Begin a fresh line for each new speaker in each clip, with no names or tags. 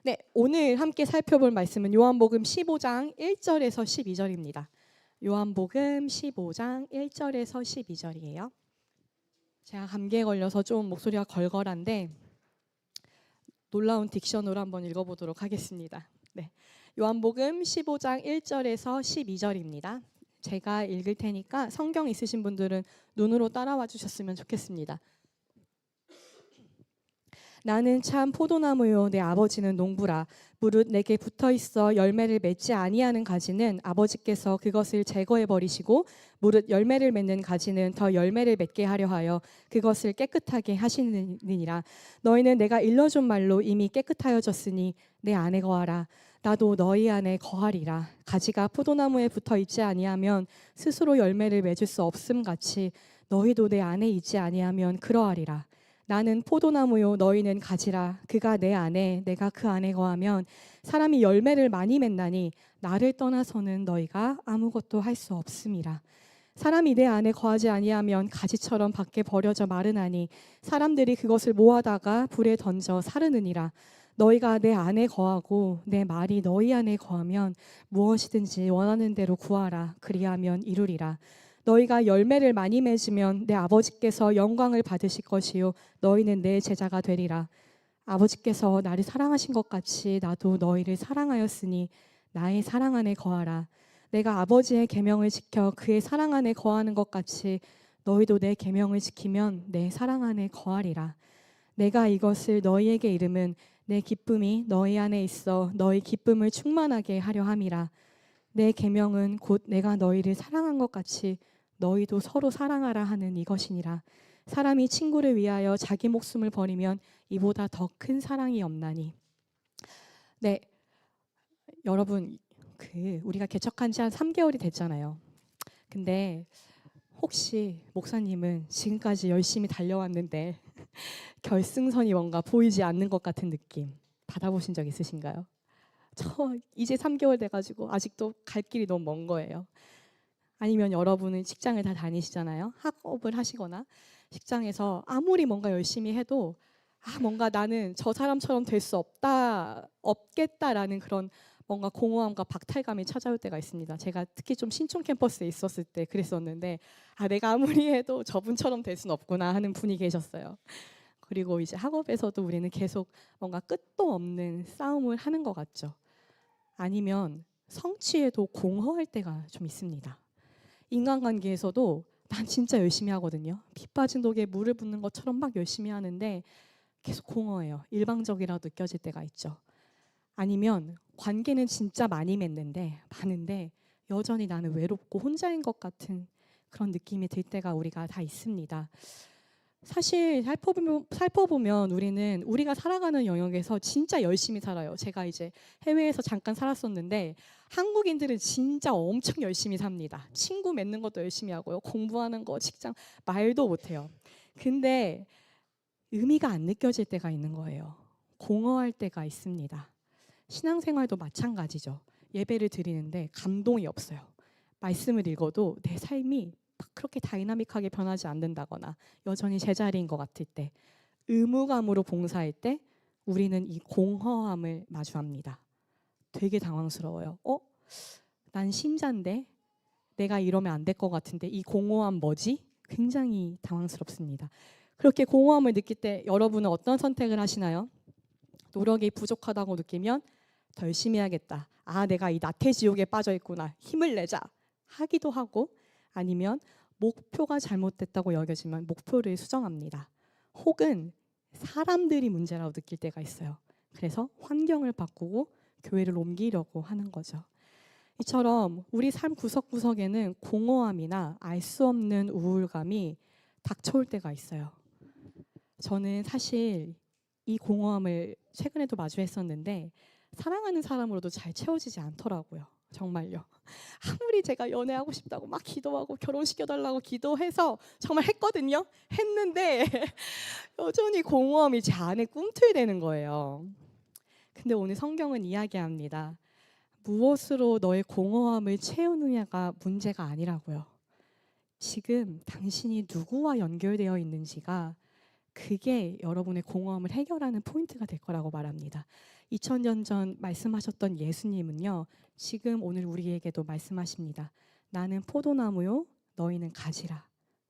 네, 오늘 함께 살펴볼 말씀은 요한복음 15장 1절에서 12절입니다. 요한복음 15장 1절에서 12절이에요. 제가 감기에 걸려서 좀 목소리가 걸걸한데 놀라운 딕션으로 한번 읽어보도록 하겠습니다. 네, 요한복음 15장 1절에서 12절입니다. 제가 읽을 테니까 성경 있으신 분들은 눈으로 따라와 주셨으면 좋겠습니다. 나는 참 포도나무요 내 아버지는 농부라. 무릇 내게 붙어있어 열매를 맺지 아니하는 가지는 아버지께서 그것을 제거해 버리시고 무릇 열매를 맺는 가지는 더 열매를 맺게 하려 하여 그것을 깨끗하게 하시느니라. 너희는 내가 일러준 말로 이미 깨끗하여졌으니 내 안에 거하라. 나도 너희 안에 거하리라. 가지가 포도나무에 붙어있지 아니하면 스스로 열매를 맺을 수 없음 같이 너희도 내 안에 있지 아니하면 그러하리라. 나는 포도나무요 너희는 가지라. 그가 내 안에 내가 그 안에 거하면 사람이 열매를 많이 맺나니 나를 떠나서는 너희가 아무것도 할 수 없음이라. 사람이 내 안에 거하지 아니하면 가지처럼 밖에 버려져 마르나니 사람들이 그것을 모아다가 불에 던져 사르느니라. 너희가 내 안에 거하고 내 말이 너희 안에 거하면 무엇이든지 원하는 대로 구하라. 그리하면 이루리라. 너희가 열매를 많이 맺으면 내 아버지께서 영광을 받으실 것이요 너희는 내 제자가 되리라. 아버지께서 나를 사랑하신 것 같이 나도 너희를 사랑하였으니 나의 사랑 안에 거하라. 내가 아버지의 계명을 지켜 그의 사랑 안에 거하는 것 같이 너희도 내 계명을 지키면 내 사랑 안에 거하리라. 내가 이것을 너희에게 이름은 내 기쁨이 너희 안에 있어 너희 기쁨을 충만하게 하려 함이라. 내 계명은 곧 내가 너희를 사랑한 것 같이 너희도 서로 사랑하라 하는 이것이니라. 사람이 친구를 위하여 자기 목숨을 버리면 이보다 더 큰 사랑이 없나니. 네, 여러분 우리가 개척한 지 한 3개월이 됐잖아요. 근데 혹시 목사님은 지금까지 열심히 달려왔는데 결승선이 뭔가 보이지 않는 것 같은 느낌 받아보신 적 있으신가요? 저 이제 3개월 돼가지고 아직도 갈 길이 너무 먼 거예요. 아니면 여러분은 직장을 다 다니시잖아요. 학업을 하시거나 직장에서 아무리 뭔가 열심히 해도 뭔가 나는 저 사람처럼 될 수 없겠다라는 그런 뭔가 공허함과 박탈감이 찾아올 때가 있습니다. 제가 특히 좀 신촌 캠퍼스에 있었을 때 그랬었는데 내가 아무리 해도 저분처럼 될 수는 없구나 하는 분이 계셨어요. 그리고 이제 학업에서도 우리는 계속 뭔가 끝도 없는 싸움을 하는 것 같죠. 아니면 성취에도 공허할 때가 좀 있습니다. 인간관계에서도 난 진짜 열심히 하거든요. 피 빠진 독에 물을 붓는 것처럼 막 열심히 하는데 계속 공허해요. 일방적이라고 느껴질 때가 있죠. 아니면 관계는 진짜 많은데 여전히 나는 외롭고 혼자인 것 같은 그런 느낌이 들 때가 우리가 다 있습니다. 사실 살펴보면 우리는 우리가 살아가는 영역에서 진짜 열심히 살아요. 제가 이제 해외에서 잠깐 살았었는데 한국인들은 진짜 엄청 열심히 삽니다. 친구 맺는 것도 열심히 하고요. 공부하는 거, 직장 말도 못해요. 근데 의미가 안 느껴질 때가 있는 거예요. 공허할 때가 있습니다. 신앙생활도 마찬가지죠. 예배를 드리는데 감동이 없어요. 말씀을 읽어도 내 삶이 막 그렇게 다이나믹하게 변하지 않는다거나 여전히 제자리인 것 같을 때, 의무감으로 봉사할 때 우리는 이 공허함을 마주합니다. 되게 당황스러워요. 난 신자인데 내가 이러면 안 될 것 같은데 이 공허함 뭐지? 굉장히 당황스럽습니다. 그렇게 공허함을 느낄 때 여러분은 어떤 선택을 하시나요? 노력이 부족하다고 느끼면 더 열심히 해야겠다. 내가 이 나태지옥에 빠져 있구나. 힘을 내자. 하기도 하고, 아니면 목표가 잘못됐다고 여겨지면 목표를 수정합니다. 혹은 사람들이 문제라고 느낄 때가 있어요. 그래서 환경을 바꾸고 교회를 옮기려고 하는 거죠. 이처럼 우리 삶 구석구석에는 공허함이나 알 수 없는 우울감이 닥쳐올 때가 있어요. 저는 사실 이 공허함을 최근에도 마주했었는데 사랑하는 사람으로도 잘 채워지지 않더라고요. 정말요. 아무리 제가 연애하고 싶다고 막 기도하고 결혼시켜달라고 기도해서 정말 했거든요. 했는데 여전히 공허함이 제 안에 꿈틀대는 거예요. 근데 오늘 성경은 이야기합니다. 무엇으로 너의 공허함을 채우느냐가 문제가 아니라고요. 지금 당신이 누구와 연결되어 있는지가 그게 여러분의 공허함을 해결하는 포인트가 될 거라고 말합니다. 2000년 전 말씀하셨던 예수님은요, 지금 오늘 우리에게도 말씀하십니다. 나는 포도나무요, 너희는 가지라.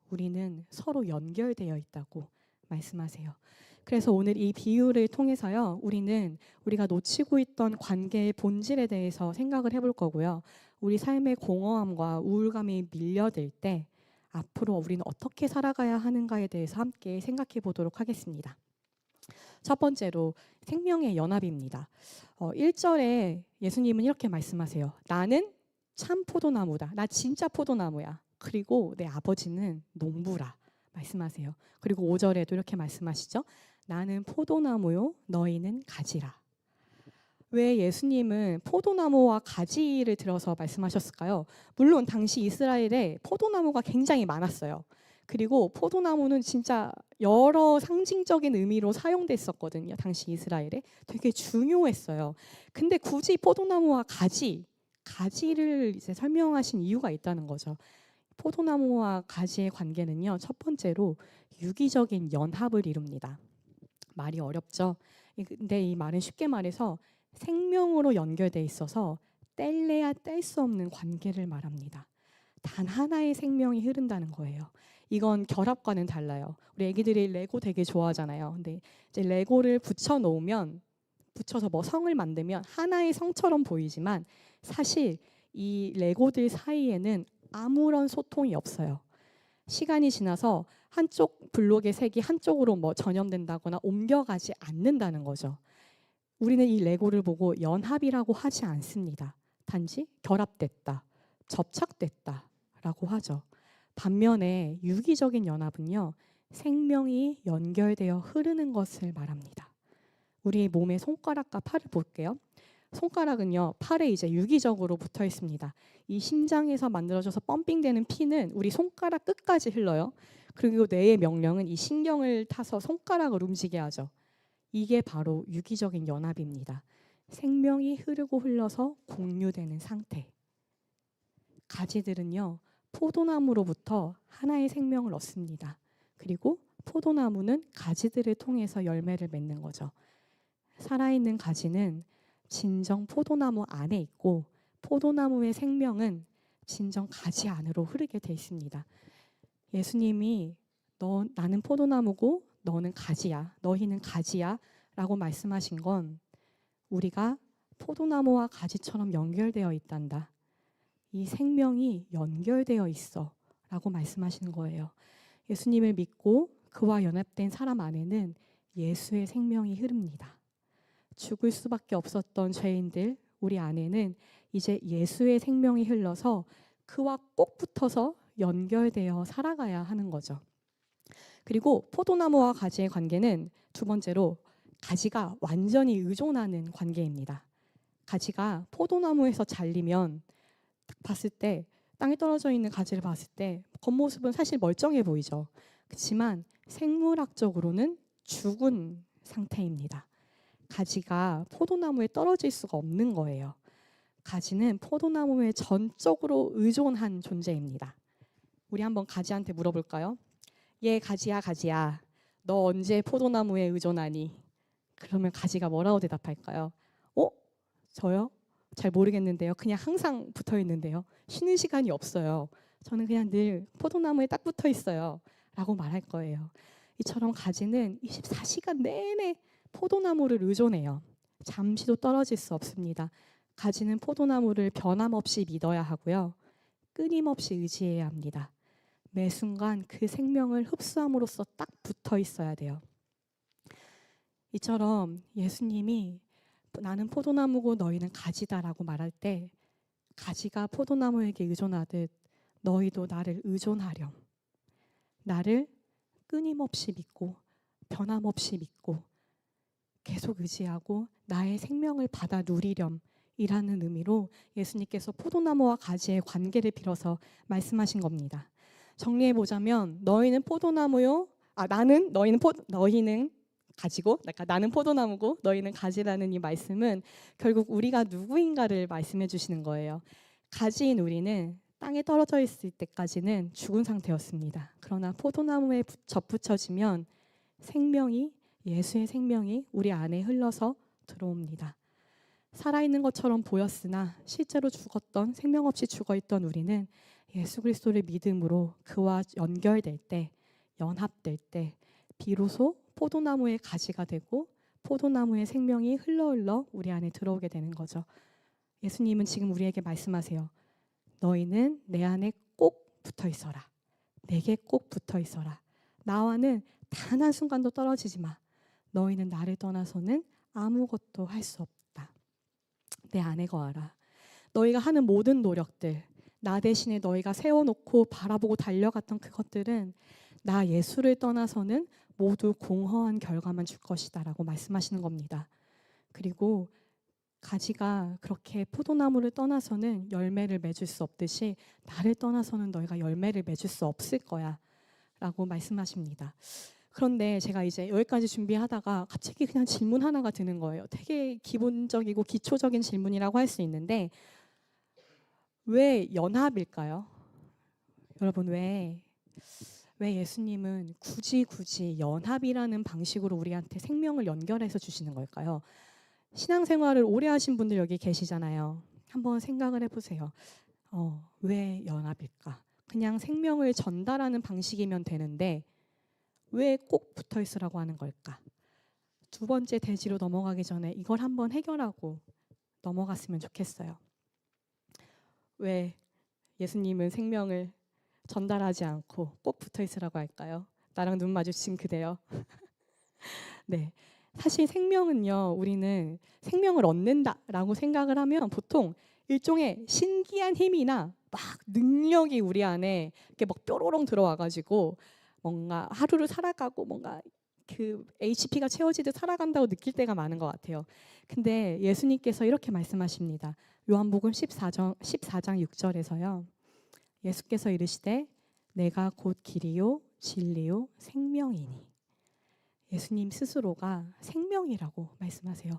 우리는 서로 연결되어 있다고 말씀하세요. 그래서 오늘 이 비유를 통해서요, 우리가 놓치고 있던 관계의 본질에 대해서 생각을 해볼 거고요. 우리 삶의 공허함과 우울감이 밀려들 때 앞으로 우리는 어떻게 살아가야 하는가에 대해서 함께 생각해 보도록 하겠습니다. 첫 번째로 생명의 연합입니다. 1절에 예수님은 이렇게 말씀하세요. 나는 참 포도나무다. 나 진짜 포도나무야. 그리고 내 아버지는 농부라 말씀하세요. 그리고 5절에도 이렇게 말씀하시죠. 나는 포도나무요, 너희는 가지라. 왜 예수님은 포도나무와 가지를 들어서 말씀하셨을까요? 물론 당시 이스라엘에 포도나무가 굉장히 많았어요. 그리고 포도나무는 진짜 여러 상징적인 의미로 사용됐었거든요. 당시 이스라엘에 되게 중요했어요. 근데 굳이 포도나무와 가지를 이제 설명하신 이유가 있다는 거죠. 포도나무와 가지의 관계는요, 첫 번째로 유기적인 연합을 이룹니다. 말이 어렵죠? 근데 이 말은 쉽게 말해서 생명으로 연결돼 있어서 뗄래야 뗄 수 없는 관계를 말합니다. 단 하나의 생명이 흐른다는 거예요. 이건 결합과는 달라요. 우리 애기들이 레고 되게 좋아하잖아요. 근데 이제 레고를 붙여서 뭐 성을 만들면 하나의 성처럼 보이지만 사실 이 레고들 사이에는 아무런 소통이 없어요. 시간이 지나서 한쪽 블록의 색이 한쪽으로 뭐 전염된다거나 옮겨가지 않는다는 거죠. 우리는 이 레고를 보고 연합이라고 하지 않습니다. 단지 결합됐다, 접착됐다라고 하죠. 반면에 유기적인 연합은요, 생명이 연결되어 흐르는 것을 말합니다. 우리 몸의 손가락과 팔을 볼게요. 손가락은요, 팔에 이제 유기적으로 붙어 있습니다. 이 심장에서 만들어져서 펌핑되는 피는 우리 손가락 끝까지 흘러요. 그리고 뇌의 명령은 이 신경을 타서 손가락을 움직이게 하죠. 이게 바로 유기적인 연합입니다. 생명이 흐르고 흘러서 공유되는 상태. 가지들은요, 포도나무로부터 하나의 생명을 얻습니다. 그리고 포도나무는 가지들을 통해서 열매를 맺는 거죠. 살아있는 가지는 진정 포도나무 안에 있고 포도나무의 생명은 진정 가지 안으로 흐르게 돼 있습니다. 예수님이 나는 포도나무고 너는 가지야, 너희는 가지야 라고 말씀하신 건 우리가 포도나무와 가지처럼 연결되어 있단다. 이 생명이 연결되어 있어 라고 말씀하시는 거예요. 예수님을 믿고 그와 연합된 사람 안에는 예수의 생명이 흐릅니다. 죽을 수밖에 없었던 죄인들, 우리 안에는 이제 예수의 생명이 흘러서 그와 꼭 붙어서 연결되어 살아가야 하는 거죠. 그리고 포도나무와 가지의 관계는 두 번째로 가지가 완전히 의존하는 관계입니다. 가지가 포도나무에서 잘리면 봤을 때 땅에 떨어져 있는 가지를 봤을 때 겉모습은 사실 멀쩡해 보이죠. 그렇지만 생물학적으로는 죽은 상태입니다. 가지가 포도나무에 떨어질 수가 없는 거예요. 가지는 포도나무에 전적으로 의존한 존재입니다. 우리 한번 가지한테 물어볼까요? 얘 가지야, 가지야. 너 언제 포도나무에 의존하니? 그러면 가지가 뭐라고 대답할까요? 저요? 잘 모르겠는데요. 그냥 항상 붙어 있는데요. 쉬는 시간이 없어요. 저는 그냥 늘 포도나무에 딱 붙어 있어요. 라고 말할 거예요. 이처럼 가지는 24시간 내내 포도나무를 의존해요. 잠시도 떨어질 수 없습니다. 가지는 포도나무를 변함없이 믿어야 하고요. 끊임없이 의지해야 합니다. 매 순간 그 생명을 흡수함으로써 딱 붙어 있어야 돼요. 이처럼 예수님이 나는 포도나무고 너희는 가지다라고 말할 때 가지가 포도나무에게 의존하듯 너희도 나를 의존하렴. 나를 끊임없이 믿고 변함없이 믿고 계속 의지하고 나의 생명을 받아 누리렴 이라는 의미로 예수님께서 포도나무와 가지의 관계를 빌어서 말씀하신 겁니다. 정리해 보자면 너희는 포도나무요. 너희는 가지고, 그러니까 나는 포도나무고 너희는 가지라는 이 말씀은 결국 우리가 누구인가를 말씀해 주시는 거예요. 가지인 우리는 땅에 떨어져 있을 때까지는 죽은 상태였습니다. 그러나 포도나무에 접붙여지면 생명이, 예수의 생명이 우리 안에 흘러서 들어옵니다. 살아있는 것처럼 보였으나 실제로 죽었던, 생명 없이 죽어있던 우리는 예수 그리스도를 믿음으로 그와 연결될 때, 연합될 때 비로소 포도나무의 가지가 되고 포도나무의 생명이 흘러 우리 안에 들어오게 되는 거죠. 예수님은 지금 우리에게 말씀하세요. 너희는 내 안에 꼭 붙어 있어라. 내게 꼭 붙어 있어라. 나와는 단 한순간도 떨어지지 마. 너희는 나를 떠나서는 아무것도 할 수 없다. 내 안에 거하라. 너희가 하는 모든 노력들, 나 대신에 너희가 세워놓고 바라보고 달려갔던 그것들은 나 예수를 떠나서는 모두 공허한 결과만 줄 것이다 라고 말씀하시는 겁니다. 그리고 가지가 그렇게 포도나무를 떠나서는 열매를 맺을 수 없듯이 나를 떠나서는 너희가 열매를 맺을 수 없을 거야 라고 말씀하십니다. 그런데 제가 이제 여기까지 준비하다가 갑자기 그냥 질문 하나가 드는 거예요. 되게 기본적이고 기초적인 질문이라고 할 수 있는데 왜 연합일까요? 여러분 왜 예수님은 굳이 연합이라는 방식으로 우리한테 생명을 연결해서 주시는 걸까요? 신앙생활을 오래 하신 분들 여기 계시잖아요. 한번 생각을 해보세요. 왜 연합일까? 그냥 생명을 전달하는 방식이면 되는데 왜 꼭 붙어 있으라고 하는 걸까? 두 번째 대지로 넘어가기 전에 이걸 한번 해결하고 넘어갔으면 좋겠어요. 왜 예수님은 생명을 전달하지 않고 꼭 붙어 있으라고 할까요? 나랑 눈 마주친 그대요. 네. 사실 생명은요, 우리는 생명을 얻는다라고 생각을 하면 보통 일종의 신기한 힘이나 막 능력이 우리 안에 이렇게 막 뾰로롱 들어와가지고 뭔가 하루를 살아가고 뭔가 그 HP가 채워지듯 살아간다고 느낄 때가 많은 것 같아요. 근데 예수님께서 이렇게 말씀하십니다. 요한복음 14장 6절에서요. 예수께서 이르시되 내가 곧 길이요 진리요 생명이니. 예수님 스스로가 생명이라고 말씀하세요.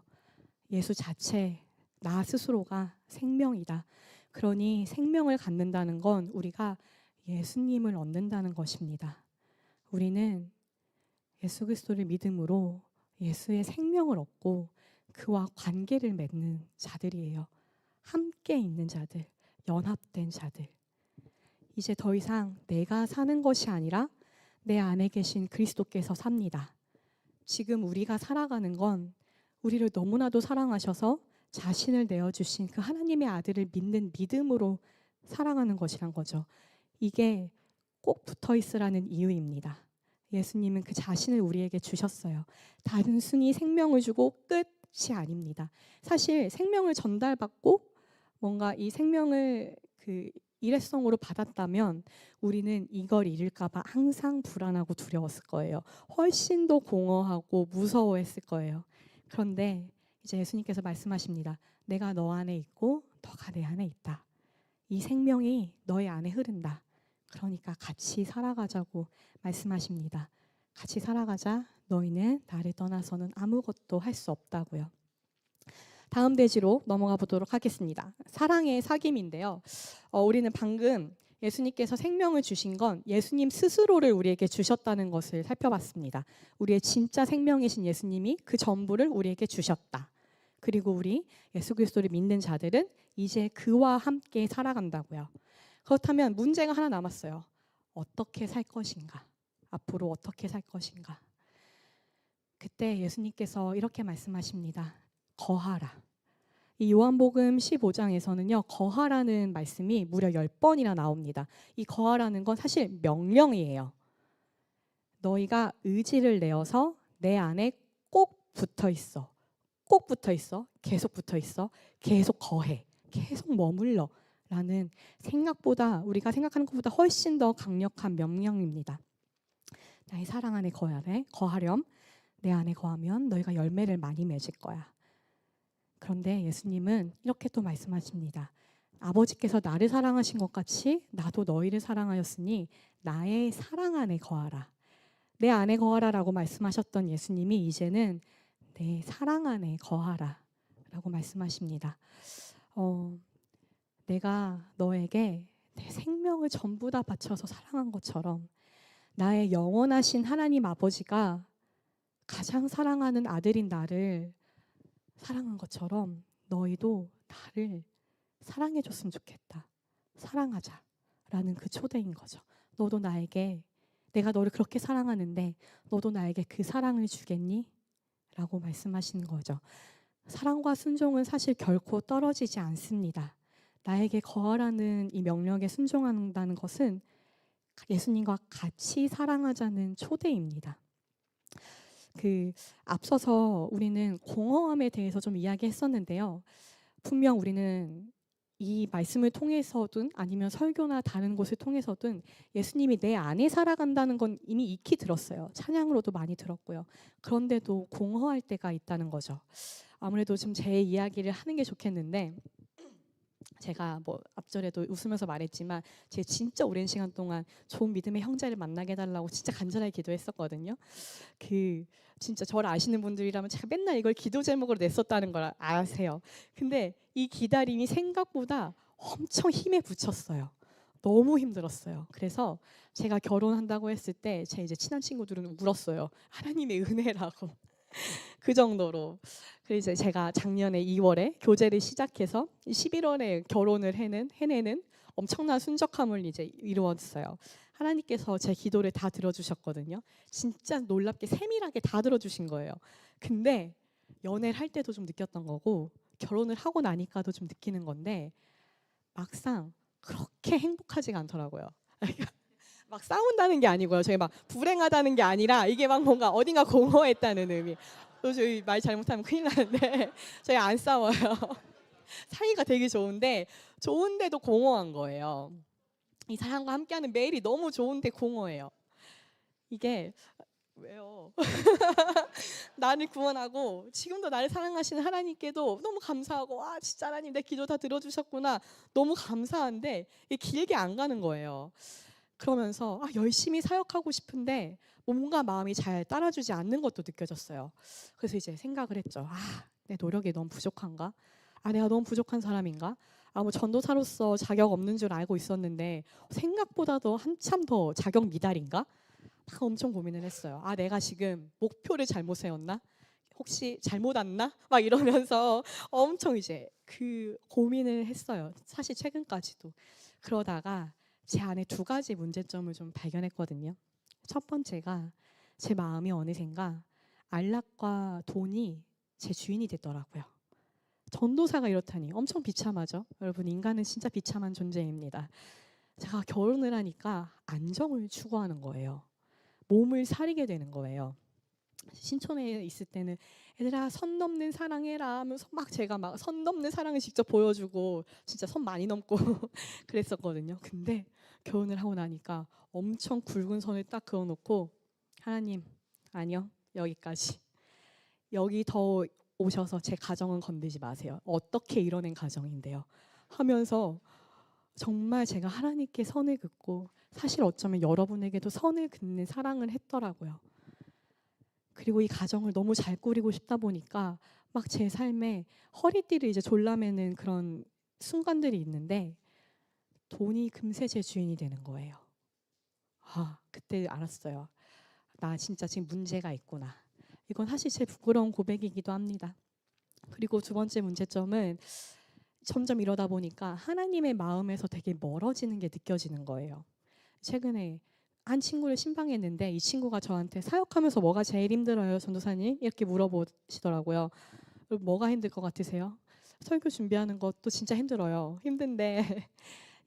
예수 자체, 나 스스로가 생명이다. 그러니 생명을 갖는다는 건 우리가 예수님을 얻는다는 것입니다. 우리는 예수 그리스도를 믿음으로 예수의 생명을 얻고 그와 관계를 맺는 자들이에요. 함께 있는 자들, 연합된 자들. 이제 더 이상 내가 사는 것이 아니라 내 안에 계신 그리스도께서 삽니다. 지금 우리가 살아가는 건 우리를 너무나도 사랑하셔서 자신을 내어주신 그 하나님의 아들을 믿는 믿음으로 살아가는 것이란 거죠. 이게 꼭 붙어 있으라는 이유입니다. 예수님은 그 자신을 우리에게 주셨어요. 단순히 생명을 주고 끝이 아닙니다. 사실 생명을 전달받고 뭔가 이 생명을 그 일회성으로 받았다면 우리는 이걸 잃을까 봐 항상 불안하고 두려웠을 거예요. 훨씬 더 공허하고 무서워했을 거예요. 그런데 이제 예수님께서 말씀하십니다. 내가 너 안에 있고 너가 내 안에 있다. 이 생명이 너의 안에 흐른다. 그러니까 같이 살아가자고 말씀하십니다. 같이 살아가자. 너희는 나를 떠나서는 아무것도 할 수 없다고요. 다음 대지로 넘어가 보도록 하겠습니다. 사랑의 사귐인데요. 우리는 방금 예수님께서 생명을 주신 건 예수님 스스로를 우리에게 주셨다는 것을 살펴봤습니다. 우리의 진짜 생명이신 예수님이 그 전부를 우리에게 주셨다. 그리고 우리 예수 그리스도를 믿는 자들은 이제 그와 함께 살아간다고요. 그렇다면 문제가 하나 남았어요. 어떻게 살 것인가? 앞으로 어떻게 살 것인가? 그때 예수님께서 이렇게 말씀하십니다. 거하라. 이 요한복음 15장에서는요. 거하라는 말씀이 무려 10번이나 나옵니다. 이 거하라는 건 사실 명령이에요. 너희가 의지를 내어서 내 안에 꼭 붙어 있어. 꼭 붙어 있어. 계속 붙어 있어. 계속 거해. 계속 머물러. 라는 생각보다 우리가 생각하는 것보다 훨씬 더 강력한 명령입니다. 나의 사랑 안에 거하렴. 내 안에 거하면 너희가 열매를 많이 맺을 거야. 그런데 예수님은 이렇게 또 말씀하십니다. 아버지께서 나를 사랑하신 것 같이 나도 너희를 사랑하였으니 나의 사랑 안에 거하라. 내 안에 거하라 라고 말씀하셨던 예수님이 이제는 내 사랑 안에 거하라 라고 말씀하십니다. 내가 너에게 내 생명을 전부 다 바쳐서 사랑한 것처럼 나의 영원하신 하나님 아버지가 가장 사랑하는 아들인 나를 사랑한 것처럼 너희도 나를 사랑해줬으면 좋겠다. 사랑하자라는 그 초대인 거죠. 너도 나에게, 내가 너를 그렇게 사랑하는데 너도 나에게 그 사랑을 주겠니? 라고 말씀하시는 거죠. 사랑과 순종은 사실 결코 떨어지지 않습니다. 나에게 거하라는 이 명령에 순종한다는 것은 예수님과 같이 사랑하자는 초대입니다. 앞서서 우리는 공허함에 대해서 좀 이야기했었는데요. 분명 우리는 이 말씀을 통해서든 아니면 설교나 다른 곳을 통해서든 예수님이 내 안에 살아간다는 건 이미 익히 들었어요. 찬양으로도 많이 들었고요. 그런데도 공허할 때가 있다는 거죠. 아무래도 좀 제 이야기를 하는 게 좋겠는데, 제가 뭐 앞절에도 웃으면서 말했지만 제가 진짜 오랜 시간 동안 좋은 믿음의 형제를 만나게 해달라고 진짜 간절하게 기도했었거든요. 진짜 저를 아시는 분들이라면 제가 맨날 이걸 기도 제목으로 냈었다는 걸 아세요. 근데 이 기다림이 생각보다 엄청 힘에 부쳤어요. 너무 힘들었어요. 그래서 제가 결혼한다고 했을 때 제 이제 친한 친구들은 울었어요. 하나님의 은혜라고. 그 정도로. 그래서 제가 작년에 2월에 교제를 시작해서 11월에 결혼을 해내는 엄청난 순적함을 이제 이루었어요. 하나님께서 제 기도를 다 들어주셨거든요. 진짜 놀랍게 세밀하게 다 들어주신 거예요. 근데 연애를 할 때도 좀 느꼈던 거고 결혼을 하고 나니까도 좀 느끼는 건데 막상 그렇게 행복하지가 않더라고요. 막 싸운다는 게 아니고요. 저희 막 불행하다는 게 아니라 이게 막 뭔가 어딘가 공허했다는 의미. 또 저희 말 잘못하면 큰일 나는데 저희 안 싸워요. 사이가 되게 좋은데도 공허한 거예요. 이 사람과 함께하는 매일이 너무 좋은데 공허해요. 이게 왜요? 나를 구원하고 지금도 나를 사랑하시는 하나님께도 너무 감사하고 진짜 하나님 내 기도 다 들어주셨구나 너무 감사한데 이게 길게 안 가는 거예요. 그러면서 열심히 사역하고 싶은데 몸과 마음이 잘 따라주지 않는 것도 느껴졌어요. 그래서 이제 생각을 했죠. 내 노력이 너무 부족한가? 내가 너무 부족한 사람인가? 뭐 전도사로서 자격 없는 줄 알고 있었는데 생각보다도 한참 더 자격 미달인가? 막 엄청 고민을 했어요. 내가 지금 목표를 잘못 세웠나? 혹시 잘못 왔나? 막 이러면서 엄청 이제 고민을 했어요. 사실 최근까지도. 그러다가 제 안에 두 가지 문제점을 좀 발견했거든요. 첫 번째가 제 마음이 어느샌가 안락과 돈이 제 주인이 됐더라고요. 전도사가 이렇다니 엄청 비참하죠. 여러분 인간은 진짜 비참한 존재입니다. 제가 결혼을 하니까 안정을 추구하는 거예요. 몸을 사리게 되는 거예요. 신촌에 있을 때는 얘들아 선 넘는 사랑해라 하면서 막 제가 막 선 넘는 사랑을 직접 보여주고 진짜 선 많이 넘고 그랬었거든요. 근데 결혼을 하고 나니까 엄청 굵은 선을 딱 그어놓고 하나님 아니요 여기까지 여기 더 오셔서 제 가정은 건드지 마세요. 어떻게 이뤄낸 가정인데요 하면서 정말 제가 하나님께 선을 긋고 사실 어쩌면 여러분에게도 선을 긋는 사랑을 했더라고요. 그리고 이 가정을 너무 잘 꾸리고 싶다 보니까 막 제 삶에 허리띠를 이제 졸라매는 그런 순간들이 있는데 돈이 금세 제 주인이 되는 거예요. 그때 알았어요. 나 진짜 지금 문제가 있구나. 이건 사실 제 부끄러운 고백이기도 합니다. 그리고 두 번째 문제점은 점점 이러다 보니까 하나님의 마음에서 되게 멀어지는 게 느껴지는 거예요. 최근에 한 친구를 신방했는데 이 친구가 저한테 사역하면서 뭐가 제일 힘들어요, 전도사님? 이렇게 물어보시더라고요. 뭐가 힘들 것 같으세요? 설교 준비하는 것도 진짜 힘들어요. 힘든데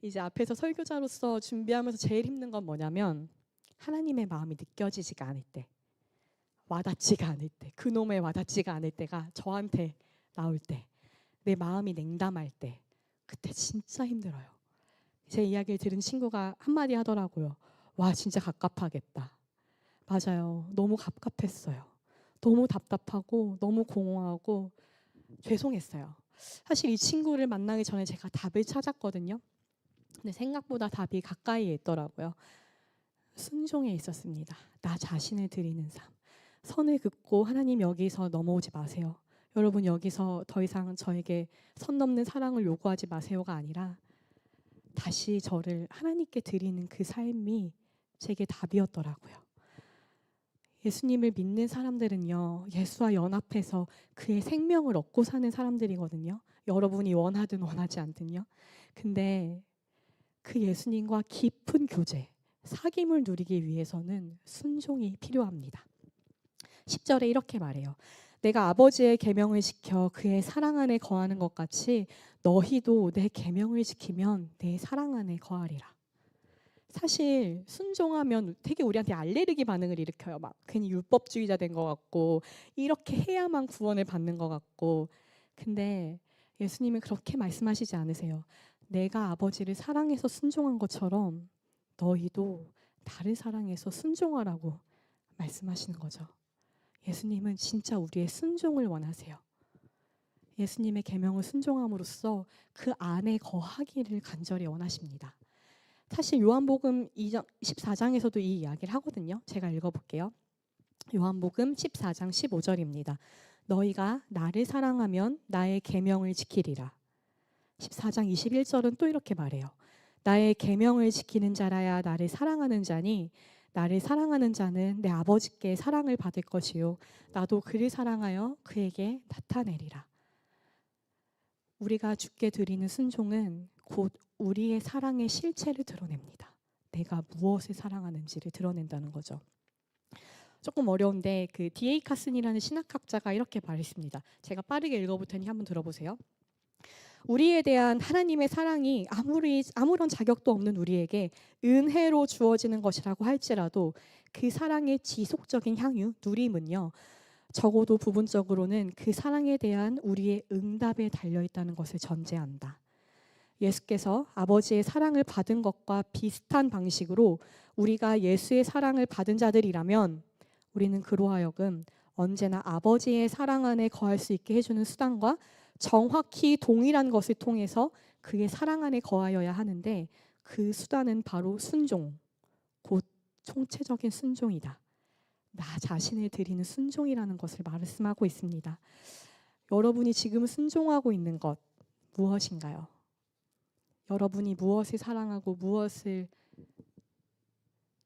이제 앞에서 설교자로서 준비하면서 제일 힘든 건 뭐냐면 하나님의 마음이 느껴지지가 않을 때, 와닿지가 않을 때, 그놈의 와닿지가 않을 때가 저한테 나올 때, 내 마음이 냉담할 때, 그때 진짜 힘들어요. 제 이야기를 들은 친구가 한마디 하더라고요. 와 진짜 갑갑하겠다. 맞아요. 너무 갑갑했어요. 너무 답답하고 너무 공허하고 죄송했어요. 사실 이 친구를 만나기 전에 제가 답을 찾았거든요. 근데 생각보다 답이 가까이에 있더라고요. 순종에 있었습니다. 나 자신을 드리는 삶. 선을 긋고 하나님 여기서 넘어오지 마세요. 여러분 여기서 더 이상 저에게 선 넘는 사랑을 요구하지 마세요가 아니라 다시 저를 하나님께 드리는 그 삶이 제게 답이었더라고요. 예수님을 믿는 사람들은요, 예수와 연합해서 그의 생명을 얻고 사는 사람들이거든요. 여러분이 원하든 원하지 않든요. 근데 그 예수님과 깊은 교제, 사귐을 누리기 위해서는 순종이 필요합니다. 10절에 이렇게 말해요. 내가 아버지의 계명을 지켜 그의 사랑 안에 거하는 것 같이 너희도 내 계명을 지키면 내 사랑 안에 거하리라. 사실 순종하면 되게 우리한테 알레르기 반응을 일으켜요. 막 괜히 율법주의자 된 것 같고 이렇게 해야만 구원을 받는 것 같고. 근데 예수님은 그렇게 말씀하시지 않으세요. 내가 아버지를 사랑해서 순종한 것처럼 너희도 나를 사랑해서 순종하라고 말씀하시는 거죠. 예수님은 진짜 우리의 순종을 원하세요. 예수님의 계명을 순종함으로써 그 안에 거하기를 간절히 원하십니다. 사실 요한복음 14장에서도 이 이야기를 하거든요. 제가 읽어볼게요. 요한복음 14장 15절입니다. 너희가 나를 사랑하면 나의 계명을 지키리라. 14장 21절은 또 이렇게 말해요. 나의 계명을 지키는 자라야 나를 사랑하는 자니 나를 사랑하는 자는 내 아버지께 사랑을 받을 것이요 나도 그를 사랑하여 그에게 나타내리라. 우리가 주께 드리는 순종은 곧 우리의 사랑의 실체를 드러냅니다. 내가 무엇을 사랑하는지를 드러낸다는 거죠. 조금 어려운데 그 D.A. 카슨이라는 신학학자가 이렇게 말했습니다. 제가 빠르게 읽어볼 테니 한번 들어보세요. 우리에 대한 하나님의 사랑이 아무런 자격도 없는 우리에게 은혜로 주어지는 것이라고 할지라도 그 사랑의 지속적인 향유, 누림은요. 적어도 부분적으로는 그 사랑에 대한 우리의 응답에 달려있다는 것을 전제한다. 예수께서 아버지의 사랑을 받은 것과 비슷한 방식으로 우리가 예수의 사랑을 받은 자들이라면 우리는 그로 하여금 언제나 아버지의 사랑 안에 거할 수 있게 해주는 수단과 정확히 동일한 것을 통해서 그의 사랑 안에 거하여야 하는데 그 수단은 바로 순종, 곧 총체적인 순종이다. 나 자신을 드리는 순종이라는 것을 말씀하고 있습니다. 여러분이 지금 순종하고 있는 것 무엇인가요? 여러분이 무엇을 사랑하고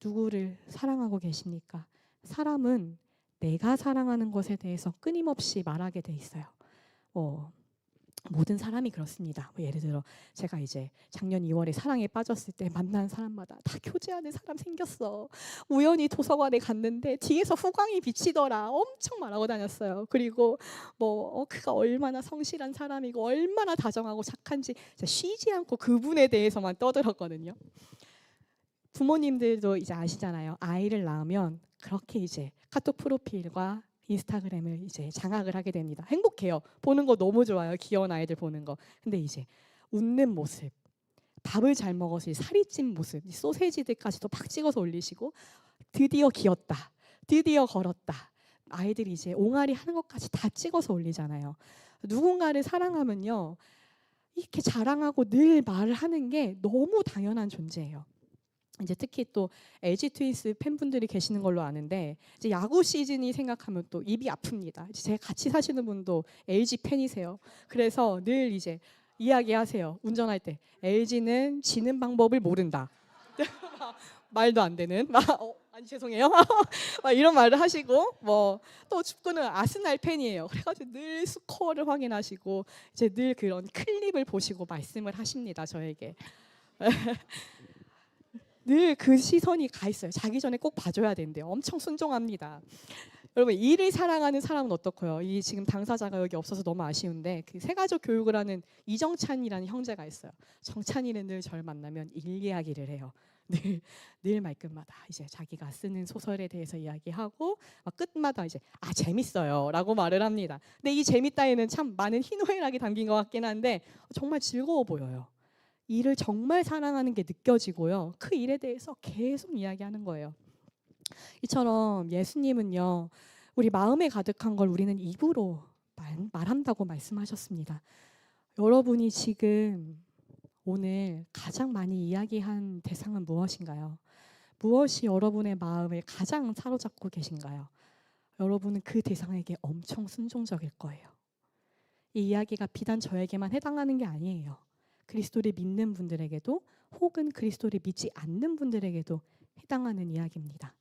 누구를 사랑하고 계십니까? 사람은 내가 사랑하는 것에 대해서 끊임없이 말하게 돼 있어요. 모든 사람이 그렇습니다. 예를 들어 제가 이제 작년 2월에 사랑에 빠졌을 때 만난 사람마다 다 교제하는 사람 생겼어. 우연히 도서관에 갔는데 뒤에서 후광이 비치더라. 엄청 말하고 다녔어요. 그리고 그가 얼마나 성실한 사람이고 얼마나 다정하고 착한지 쉬지 않고 그분에 대해서만 떠들었거든요. 부모님들도 이제 아시잖아요. 아이를 낳으면 그렇게 이제 카톡 프로필과 인스타그램을 이제 장악을 하게 됩니다. 행복해요. 보는 거 너무 좋아요. 귀여운 아이들 보는 거. 근데 이제 웃는 모습, 밥을 잘 먹어서 살이 찐 모습, 소세지들까지도 막 찍어서 올리시고 드디어 기었다, 드디어 걸었다. 아이들이 이제 옹알이 하는 것까지 다 찍어서 올리잖아요. 누군가를 사랑하면요. 이렇게 자랑하고 늘 말을 하는 게 너무 당연한 존재예요. 이제 특히 또 LG 트윈스 팬분들이 계시는 걸로 아는데 이제 야구 시즌이 생각하면 또 입이 아픕니다. 제 같이 사시는 분도 LG 팬이세요. 그래서 늘 이제 이야기하세요. 운전할 때 LG는 지는 방법을 모른다. 말도 안 되는 아니 죄송해요. 막 이런 말을 하시고 또 축구는 아스날 팬이에요. 그래가지고 늘 스코어를 확인하시고 이제 늘 그런 클립을 보시고 말씀을 하십니다. 저에게. 늘 그 시선이 가 있어요. 자기 전에 꼭 봐줘야 된대요. 엄청 순종합니다. 여러분 일을 사랑하는 사람은 어떻고요? 이 지금 당사자가 여기 없어서 너무 아쉬운데 그 세가족 교육을 하는 이정찬이라는 형제가 있어요. 정찬이는 늘 저를 만나면 일 이야기를 해요. 늘 말끝마다 이제 자기가 쓰는 소설에 대해서 이야기하고 끝마다 이제 재밌어요라고 말을 합니다. 근데 이 재밌다에는 참 많은 희노애락이 담긴 것 같긴 한데 정말 즐거워 보여요. 일을 정말 사랑하는 게 느껴지고요. 그 일에 대해서 계속 이야기하는 거예요. 이처럼 예수님은요. 우리 마음에 가득한 걸 우리는 입으로 말한다고 말씀하셨습니다. 여러분이 지금 오늘 가장 많이 이야기한 대상은 무엇인가요? 무엇이 여러분의 마음을 가장 사로잡고 계신가요? 여러분은 그 대상에게 엄청 순종적일 거예요. 이 이야기가 비단 저에게만 해당하는 게 아니에요. 그리스도를 믿는 분들에게도 혹은 그리스도를 믿지 않는 분들에게도 해당하는 이야기입니다.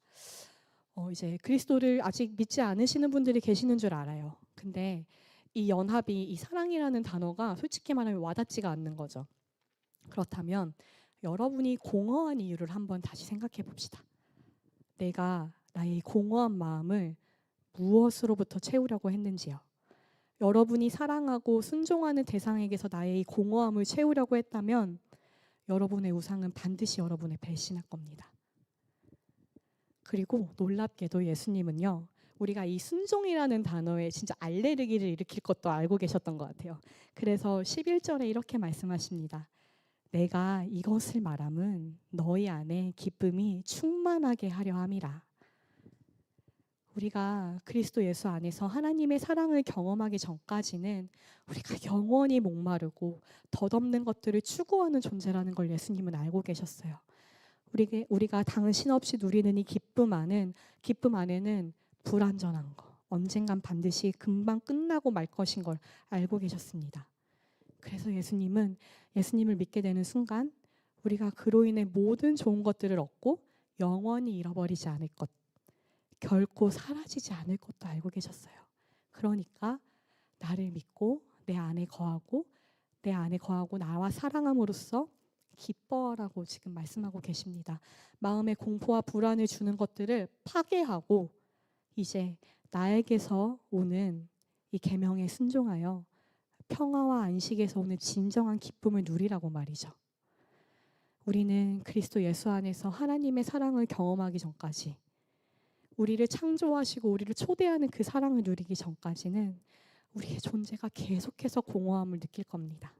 이제 그리스도를 아직 믿지 않으시는 분들이 계시는 줄 알아요. 근데 이 연합이, 이 사랑이라는 단어가 솔직히 말하면 와닿지가 않는 거죠. 그렇다면 여러분이 공허한 이유를 한번 다시 생각해 봅시다. 내가 나의 공허한 마음을 무엇으로부터 채우려고 했는지요. 여러분이 사랑하고 순종하는 대상에게서 나의 이 공허함을 채우려고 했다면 여러분의 우상은 반드시 여러분을 배신할 겁니다. 그리고 놀랍게도 예수님은요, 우리가 이 순종이라는 단어에 진짜 알레르기를 일으킬 것도 알고 계셨던 것 같아요. 그래서 11절에 이렇게 말씀하십니다. 내가 이것을 말함은 너희 안에 기쁨이 충만하게 하려 함이라. 우리가 그리스도 예수 안에서 하나님의 사랑을 경험하기 전까지는 우리가 영원히 목마르고 덧없는 것들을 추구하는 존재라는 걸 예수님은 알고 계셨어요. 우리가 당신 없이 누리는 이 기쁨 안에는 불완전한 거, 언젠간 반드시 금방 끝나고 말 것인 걸 알고 계셨습니다. 그래서 예수님을 믿게 되는 순간 우리가 그로 인해 모든 좋은 것들을 얻고 영원히 잃어버리지 않을 것, 결코 사라지지 않을 것도 알고 계셨어요. 그러니까 나를 믿고 내 안에 거하고 나와 사랑함으로써 기뻐하라고 지금 말씀하고 계십니다. 마음의 공포와 불안을 주는 것들을 파괴하고 이제 나에게서 오는 이 계명에 순종하여 평화와 안식에서 오는 진정한 기쁨을 누리라고 말이죠. 우리는 그리스도 예수 안에서 하나님의 사랑을 경험하기 전까지, 우리를 창조하시고 우리를 초대하는 그 사랑을 누리기 전까지는 우리의 존재가 계속해서 공허함을 느낄 겁니다.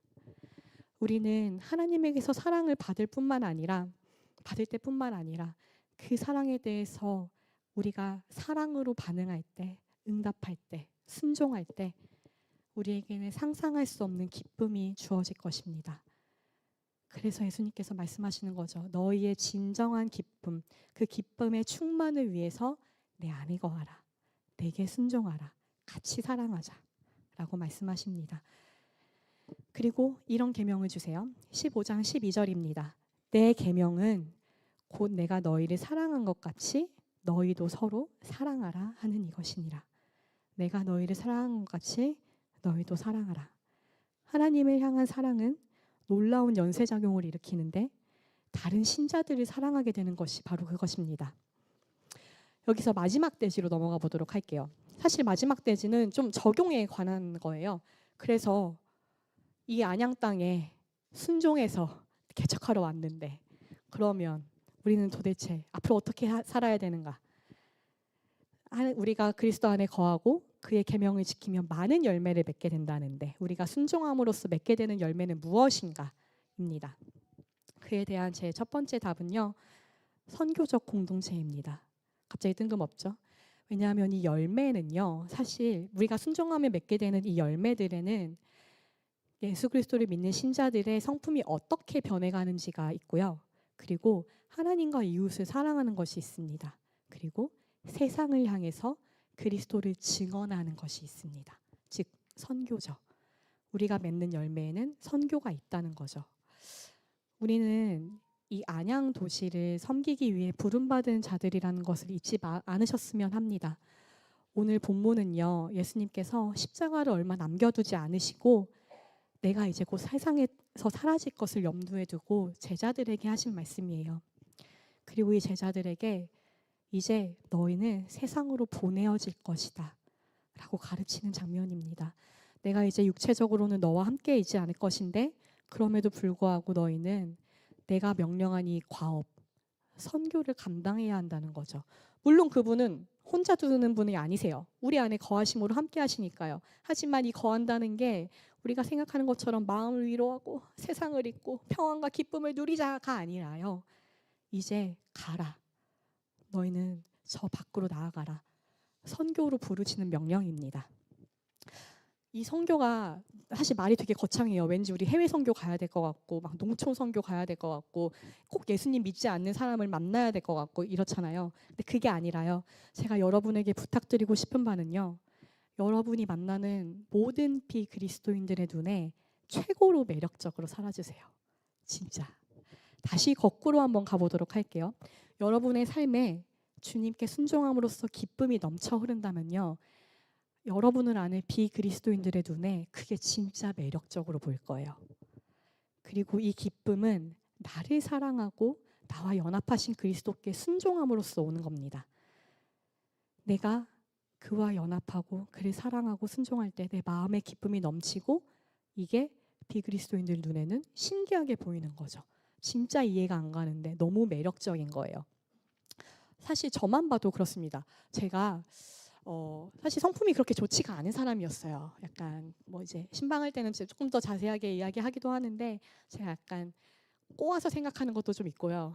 우리는 하나님에게서 사랑을 받을 때뿐만 아니라 그 사랑에 대해서 우리가 사랑으로 반응할 때, 응답할 때, 순종할 때 우리에게는 상상할 수 없는 기쁨이 주어질 것입니다. 그래서 예수님께서 말씀하시는 거죠. 너희의 진정한 기쁨, 그 기쁨의 충만을 위해서 내 안에 거하라. 내게 순종하라. 같이 사랑하자. 라고 말씀하십니다. 그리고 이런 계명을 주세요. 15장 12절입니다. 내 계명은 곧 내가 너희를 사랑한 것 같이 너희도 서로 사랑하라 하는 이것이니라. 내가 너희를 사랑한 것 같이 너희도 사랑하라. 하나님을 향한 사랑은 놀라운 연쇄작용을 일으키는데 다른 신자들을 사랑하게 되는 것이 바로 그것입니다. 여기서 마지막 대지로 넘어가 보도록 할게요. 사실 마지막 대지는 좀 적용에 관한 거예요. 그래서 이 안양 땅에 순종해서 개척하러 왔는데 그러면 우리는 도대체 앞으로 어떻게 살아야 되는가? 우리가 그리스도 안에 거하고 그의 계명을 지키면 많은 열매를 맺게 된다는데 우리가 순종함으로써 맺게 되는 열매는 무엇인가입니다. 그에 대한 제 첫 번째 답은요. 선교적 공동체입니다. 갑자기 뜬금없죠? 왜냐하면 이 열매는요. 사실 우리가 순종하며 맺게 되는 이 열매들에는 예수 그리스도를 믿는 신자들의 성품이 어떻게 변해가는지가 있고요. 그리고 하나님과 이웃을 사랑하는 것이 있습니다. 그리고 세상을 향해서 그리스도를 증언하는 것이 있습니다. 즉 선교죠. 우리가 맺는 열매에는 선교가 있다는 거죠. 우리는 이 안양 도시를 섬기기 위해 부름받은 자들이라는 것을 잊지 않으셨으면 합니다. 오늘 본문은요. 예수님께서 십자가를 얼마 남겨두지 않으시고 내가 이제 곧 세상에서 사라질 것을 염두에 두고 제자들에게 하신 말씀이에요. 그리고 이 제자들에게 이제 너희는 세상으로 보내어질 것이다 라고 가르치는 장면입니다. 내가 이제 육체적으로는 너와 함께 있지 않을 것인데 그럼에도 불구하고 너희는 내가 명령한 이 과업, 선교를 감당해야 한다는 거죠. 물론 그분은 혼자 두는 분이 아니세요. 우리 안에 거하심으로 함께 하시니까요. 하지만 이 거한다는 게 우리가 생각하는 것처럼 마음을 위로하고 세상을 잊고 평안과 기쁨을 누리자가 아니라요. 이제 가라. 너희는 저 밖으로 나아가라. 선교로 부르시는 명령입니다. 이 선교가 사실 말이 되게 거창해요. 왠지 우리 해외 선교 가야 될 것 같고 막 농촌 선교 가야 될 것 같고 꼭 예수님 믿지 않는 사람을 만나야 될 것 같고 이렇잖아요. 근데 그게 아니라요. 제가 여러분에게 부탁드리고 싶은 바는요. 여러분이 만나는 모든 비그리스도인들의 눈에 최고로 매력적으로 살아주세요. 진짜. 다시 거꾸로 한번 가보도록 할게요. 여러분의 삶에 주님께 순종함으로써 기쁨이 넘쳐 흐른다면요, 여러분을 아는 비그리스도인들의 눈에 그게 진짜 매력적으로 보일 거예요. 그리고 이 기쁨은 나를 사랑하고 나와 연합하신 그리스도께 순종함으로써 오는 겁니다. 내가 그와 연합하고 그를 사랑하고 순종할 때 내 마음의 기쁨이 넘치고, 이게 비그리스도인들 눈에는 신기하게 보이는 거죠. 진짜 이해가 안 가는데 너무 매력적인 거예요. 사실 저만 봐도 그렇습니다. 제가 사실 성품이 그렇게 좋지가 않은 사람이었어요. 약간 뭐 이제 신방할 때는 조금 더 자세하게 이야기하기도 하는데, 제가 약간 꼬아서 생각하는 것도 좀 있고요.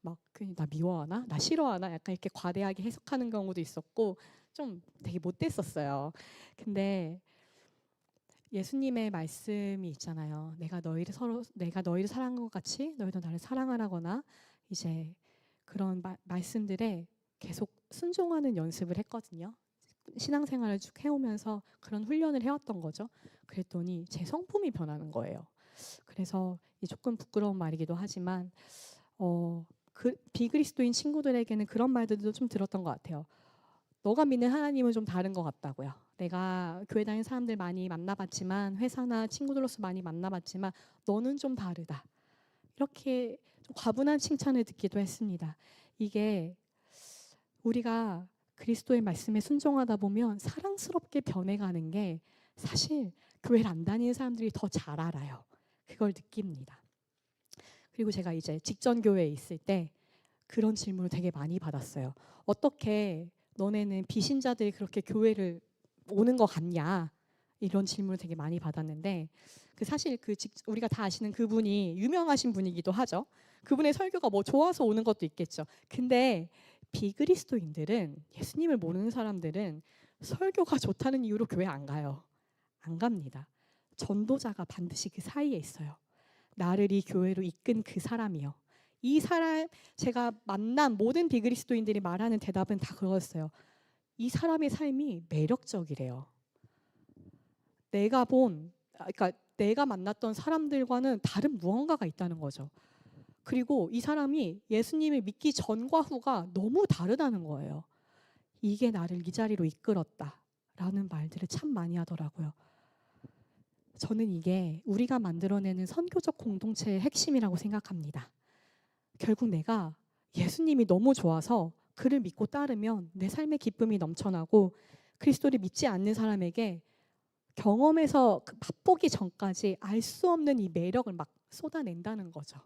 막 나 미워하나? 나 싫어하나? 약간 이렇게 과대하게 해석하는 경우도 있었고, 좀 되게 못됐었어요. 근데 예수님의 말씀이 있잖아요. 내가 너희를 사랑한 것 같이 너희도 나를 사랑하라거나, 이제 그런 말씀들에 계속 순종하는 연습을 했거든요. 신앙생활을 쭉 해오면서 그런 훈련을 해왔던 거죠. 그랬더니 제 성품이 변하는 거예요. 그래서 조금 부끄러운 말이기도 하지만 비그리스도인 친구들에게는 그런 말들도 좀 들었던 것 같아요. 너가 믿는 하나님은 좀 다른 것 같다고요. 내가 교회 다니는 사람들 많이 만나봤지만, 회사나 친구들로서 많이 만나봤지만 너는 좀 다르다. 이렇게 좀 과분한 칭찬을 듣기도 했습니다. 이게 우리가 그리스도의 말씀에 순종하다 보면 사랑스럽게 변해가는 게 사실 교회를 안 다니는 사람들이 더 잘 알아요. 그걸 느낍니다. 그리고 제가 이제 직전 교회에 있을 때 그런 질문을 되게 많이 받았어요. 어떻게 너네는 비신자들이 그렇게 교회를 오는 것 같냐? 이런 질문을 되게 많이 받았는데, 사실 우리가 다 아시는 그분이 유명하신 분이기도 하죠. 그분의 설교가 뭐 좋아서 오는 것도 있겠죠. 근데 비그리스도인들은, 예수님을 모르는 사람들은 설교가 좋다는 이유로 교회 안 가요. 안 갑니다. 전도자가 반드시 그 사이에 있어요. 나를 이 교회로 이끈 그 사람이요. 이 사람, 제가 만난 모든 비그리스도인들이 말하는 대답은 다 그거였어요. 이 사람의 삶이 매력적이래요. 그러니까 내가 만났던 사람들과는 다른 무언가가 있다는 거죠. 그리고 이 사람이 예수님을 믿기 전과 후가 너무 다르다는 거예요. 이게 나를 이 자리로 이끌었다라는 말들을 참 많이 하더라고요. 저는 이게 우리가 만들어내는 선교적 공동체의 핵심이라고 생각합니다. 결국 내가 예수님이 너무 좋아서 그를 믿고 따르면 내 삶의 기쁨이 넘쳐나고, 그리스도를 믿지 않는 사람에게 경험해서 맛보기 전까지 알 수 없는 이 매력을 막 쏟아낸다는 거죠.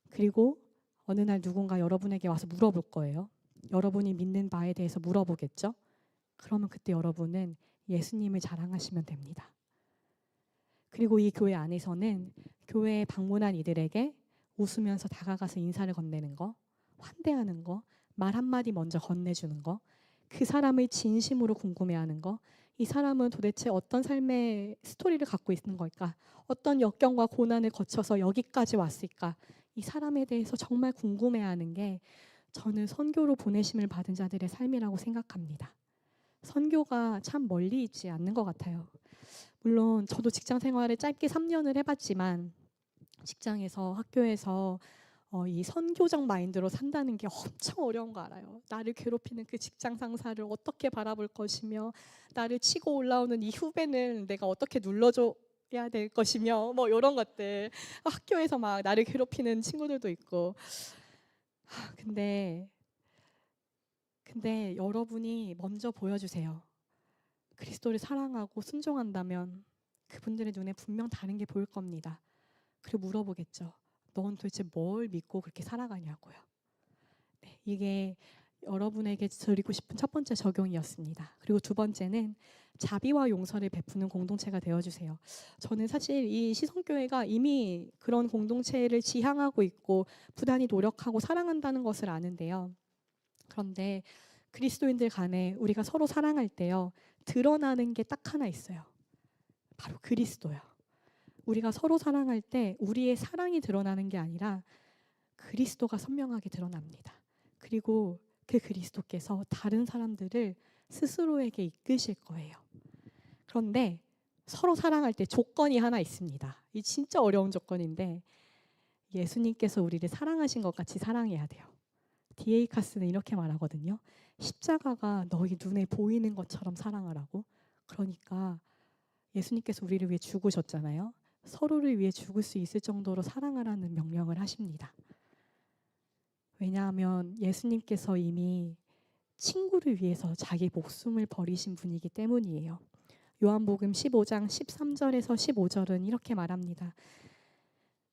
그리고 어느 날 누군가 여러분에게 와서 물어볼 거예요. 여러분이 믿는 바에 대해서 물어보겠죠. 그러면 그때 여러분은 예수님을 자랑하시면 됩니다. 그리고 이 교회 안에서는 교회에 방문한 이들에게 웃으면서 다가가서 인사를 건네는 거, 환대하는 거, 말 한마디 먼저 건네주는 거, 그 사람을 진심으로 궁금해하는 거, 이 사람은 도대체 어떤 삶의 스토리를 갖고 있는 걸까? 어떤 역경과 고난을 거쳐서 여기까지 왔을까? 이 사람에 대해서 정말 궁금해하는 게 저는 선교로 보내심을 받은 자들의 삶이라고 생각합니다. 선교가 참 멀리 있지 않는 것 같아요. 물론 저도 직장 생활을 짧게 3년을 해봤지만, 직장에서, 학교에서 이 선교적 마인드로 산다는 게 엄청 어려운 거 알아요. 나를 괴롭히는 그 직장 상사를 어떻게 바라볼 것이며, 나를 치고 올라오는 이 후배는 내가 어떻게 눌러줘야 될 것이며, 뭐 이런 것들. 학교에서 막 나를 괴롭히는 친구들도 있고. 근데 여러분이 먼저 보여주세요. 그리스도를 사랑하고 순종한다면 그분들의 눈에 분명 다른 게 보일 겁니다. 그리고 물어보겠죠. 넌 도대체 뭘 믿고 그렇게 살아가냐고요. 네, 이게 여러분에게 드리고 싶은 첫 번째 적용이었습니다. 그리고 두 번째는 자비와 용서를 베푸는 공동체가 되어주세요. 저는 사실 이 시성교회가 이미 그런 공동체를 지향하고 있고 부단히 노력하고 사랑한다는 것을 아는데요. 그런데 그리스도인들 간에 우리가 서로 사랑할 때요, 드러나는 게 딱 하나 있어요. 바로 그리스도요. 우리가 서로 사랑할 때 우리의 사랑이 드러나는 게 아니라 그리스도가 선명하게 드러납니다. 그리고 그 그리스도께서 다른 사람들을 스스로에게 이끄실 거예요. 그런데 서로 사랑할 때 조건이 하나 있습니다. 이 진짜 어려운 조건인데, 예수님께서 우리를 사랑하신 것 같이 사랑해야 돼요. D.A. 카스는 이렇게 말하거든요. 십자가가 너희 눈에 보이는 것처럼 사랑하라고. 그러니까 예수님께서 우리를 위해 죽으셨잖아요. 서로를 위해 죽을 수 있을 정도로 사랑하라는 명령을 하십니다. 왜냐하면 예수님께서 이미 친구를 위해서 자기 목숨을 버리신 분이기 때문이에요. 요한복음 15장 13절에서 15절은 이렇게 말합니다.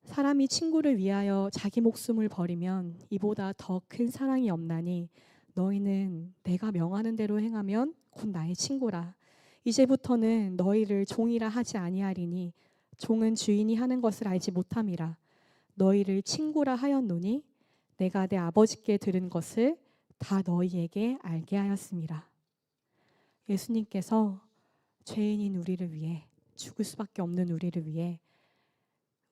사람이 친구를 위하여 자기 목숨을 버리면 이보다 더 큰 사랑이 없나니 너희는 내가 명하는 대로 행하면 곧 나의 친구라. 이제부터는 너희를 종이라 하지 아니하리니 종은 주인이 하는 것을 알지 못함이라. 너희를 친구라 하였노니 내가 내 아버지께 들은 것을 다 너희에게 알게 하였음이라. 예수님께서 죄인인 우리를 위해, 죽을 수밖에 없는 우리를 위해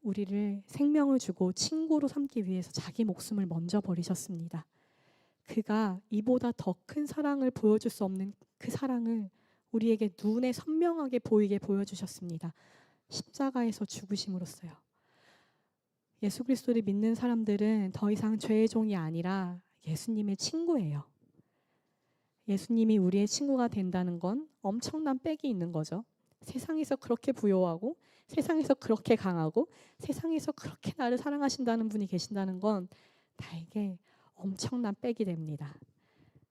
우리를 생명을 주고 친구로 삼기 위해서 자기 목숨을 먼저 버리셨습니다. 그가 이보다 더 큰 사랑을 보여줄 수 없는 그 사랑을 우리에게 눈에 선명하게 보이게 보여주셨습니다. 십자가에서 죽으심으로써요. 예수 그리스도를 믿는 사람들은 더 이상 죄의 종이 아니라 예수님의 친구예요. 예수님이 우리의 친구가 된다는 건 엄청난 빽이 있는 거죠. 세상에서 그렇게 부요하고 세상에서 그렇게 강하고 세상에서 그렇게 나를 사랑하신다는 분이 계신다는 건 나에게 엄청난 빽이 됩니다.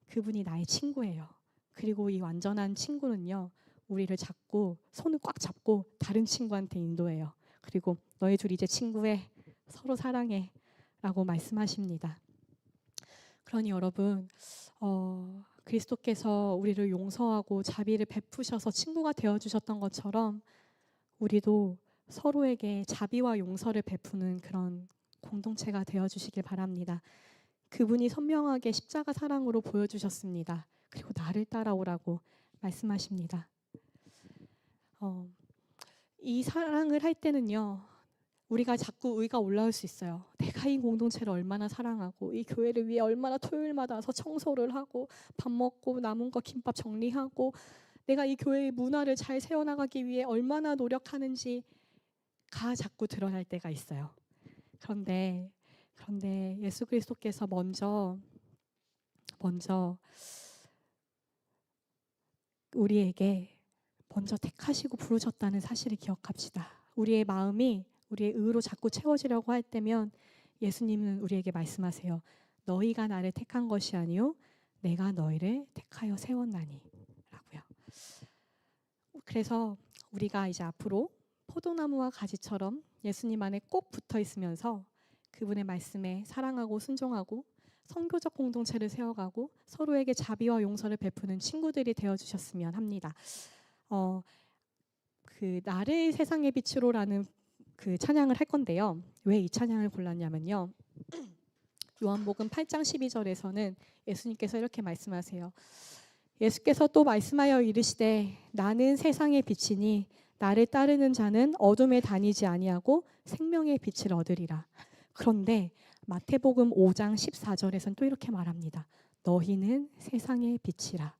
그분이 나의 친구예요. 그리고 이 완전한 친구는요, 우리를 잡고 손을 꽉 잡고 다른 친구한테 인도해요. 그리고 너희 둘 이제 친구해, 서로 사랑해 라고 말씀하십니다. 그러니 여러분, 그리스도께서 우리를 용서하고 자비를 베푸셔서 친구가 되어주셨던 것처럼 우리도 서로에게 자비와 용서를 베푸는 그런 공동체가 되어주시길 바랍니다. 그분이 선명하게 십자가 사랑으로 보여주셨습니다. 그리고 나를 따라오라고 말씀하십니다. 이 사랑을 할 때는요, 우리가 자꾸 의가 올라올 수 있어요. 내가 이 공동체를 얼마나 사랑하고 이 교회를 위해 얼마나 토요일마다 와서 청소를 하고 밥 먹고 남은 거 김밥 정리하고 내가 이 교회의 문화를 잘 세워나가기 위해 얼마나 노력하는지가 자꾸 드러날 때가 있어요. 그런데 예수 그리스도께서 먼저 우리에게 먼저 택하시고 부르셨다는 사실을 기억합시다. 우리의 마음이 우리의 의로 자꾸 채워지려고 할 때면 예수님은 우리에게 말씀하세요. 너희가 나를 택한 것이 아니요 내가 너희를 택하여 세웠나니 라고요. 그래서 우리가 이제 앞으로 포도나무와 가지처럼 예수님 안에 꼭 붙어 있으면서 그분의 말씀에 사랑하고 순종하고 선교적 공동체를 세워가고 서로에게 자비와 용서를 베푸는 친구들이 되어주셨으면 합니다. 그 나를 세상의 빛으로라는 그 찬양을 할 건데요. 왜 이 찬양을 골랐냐면요. 요한복음 8장 12절에서는 예수님께서 이렇게 말씀하세요. 예수께서 또 말씀하여 이르시되 나는 세상의 빛이니 나를 따르는 자는 어둠에 다니지 아니하고 생명의 빛을 얻으리라. 그런데 마태복음 5장 14절에서는 또 이렇게 말합니다. 너희는 세상의 빛이라.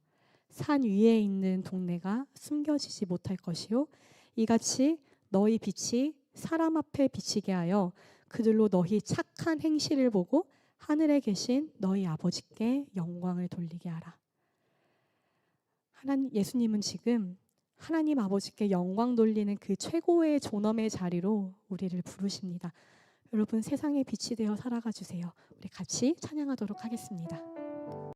산 위에 있는 동네가 숨겨지지 못할 것이요 이같이 너희 빛이 사람 앞에 비치게 하여 그들로 너희 착한 행실을 보고 하늘에 계신 너희 아버지께 영광을 돌리게 하라. 예수님은 지금 하나님 아버지께 영광 돌리는 그 최고의 존엄의 자리로 우리를 부르십니다. 여러분 세상의 빛이 되어 살아가 주세요. 우리 같이 찬양하도록 하겠습니다.